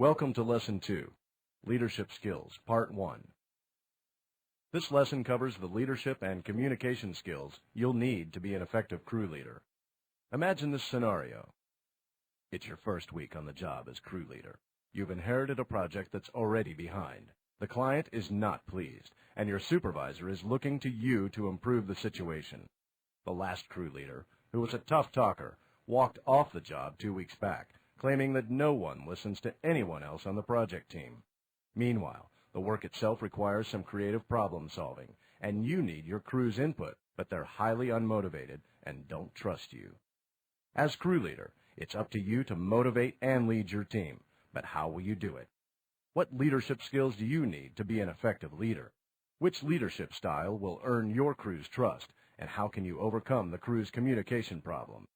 Welcome to Lesson 2, Leadership Skills, Part 1. This lesson covers the leadership and communication skills you'll need to be an effective crew leader. Imagine this scenario. It's your first week on the job as crew leader. You've inherited a project that's already behind. The client is not pleased, and your supervisor is looking to you to improve the situation. The last crew leader, who was a tough talker, walked off the job 2 weeks back, claiming that no one listens to anyone else on the project team. Meanwhile, the work itself requires some creative problem solving, and you need your crew's input, but they're highly unmotivated and don't trust you. As crew leader, it's up to you to motivate and lead your team, but how will you do it? What leadership skills do you need to be an effective leader? Which leadership style will earn your crew's trust, and how can you overcome the crew's communication problem?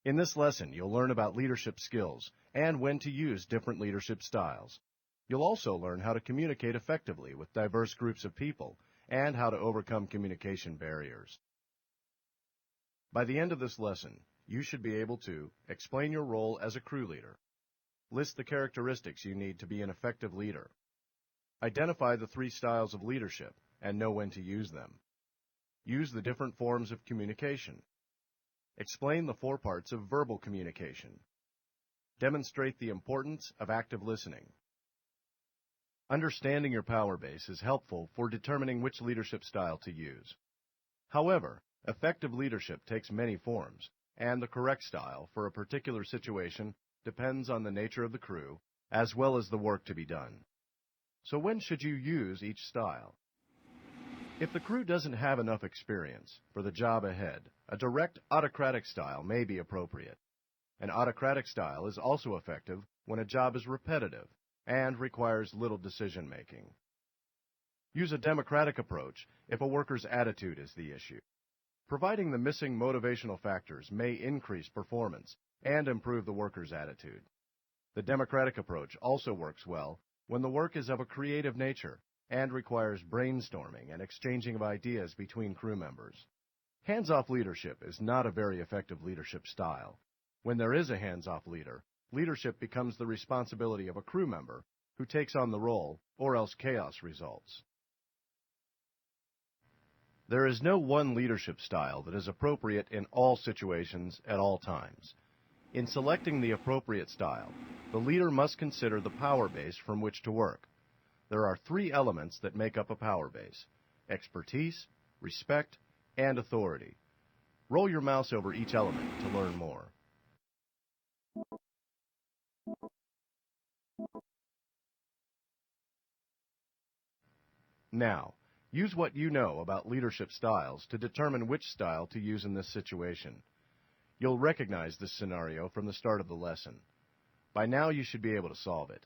In this lesson, you'll learn about leadership skills and when to use different leadership styles. You'll also learn how to communicate effectively with diverse groups of people and how to overcome communication barriers. By the end of this lesson, you should be able to explain your role as a crew leader, list the characteristics you need to be an effective leader, identify the 3 styles of leadership and know when to use them, use the different forms of communication, explain the 4 parts of verbal communication, demonstrate the importance of active listening. Understanding your power base is helpful for determining which leadership style to use. However, effective leadership takes many forms, and the correct style for a particular situation depends on the nature of the crew as well as the work to be done. So when should you use each style? If the crew doesn't have enough experience for the job ahead, a direct autocratic style may be appropriate. An autocratic style is also effective when a job is repetitive and requires little decision-making. Use a democratic approach if a worker's attitude is the issue. Providing the missing motivational factors may increase performance and improve the worker's attitude. The democratic approach also works well when the work is of a creative nature and requires brainstorming and exchanging of ideas between crew members. Hands-off leadership is not a very effective leadership style. When there is a hands-off leader, leadership becomes the responsibility of a crew member who takes on the role, or else chaos results. There is no one leadership style that is appropriate in all situations at all times. In selecting the appropriate style, the leader must consider the power base from which to work. There are 3 elements that make up a power base: expertise, respect, and authority. Roll your mouse over each element to learn more. Now, use what you know about leadership styles to determine which style to use in this situation. You'll recognize this scenario from the start of the lesson. By now, you should be able to solve it.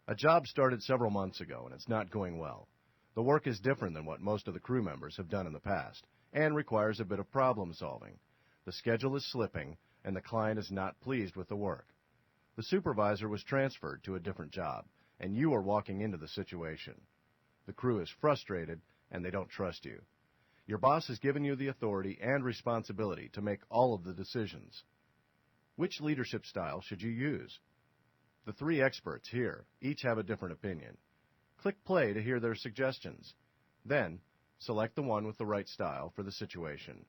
A job started several months ago, and it's not going well. The work is different than what most of the crew members have done in the past, and requires a bit of problem solving. The schedule is slipping, and the client is not pleased with the work. The supervisor was transferred to a different job, and you are walking into the situation. The crew is frustrated, and they don't trust you. Your boss has given you the authority and responsibility to make all of the decisions. Which leadership style should you use? The 3 experts here each have a different opinion. Click play to hear their suggestions. Then, select the one with the right style for the situation.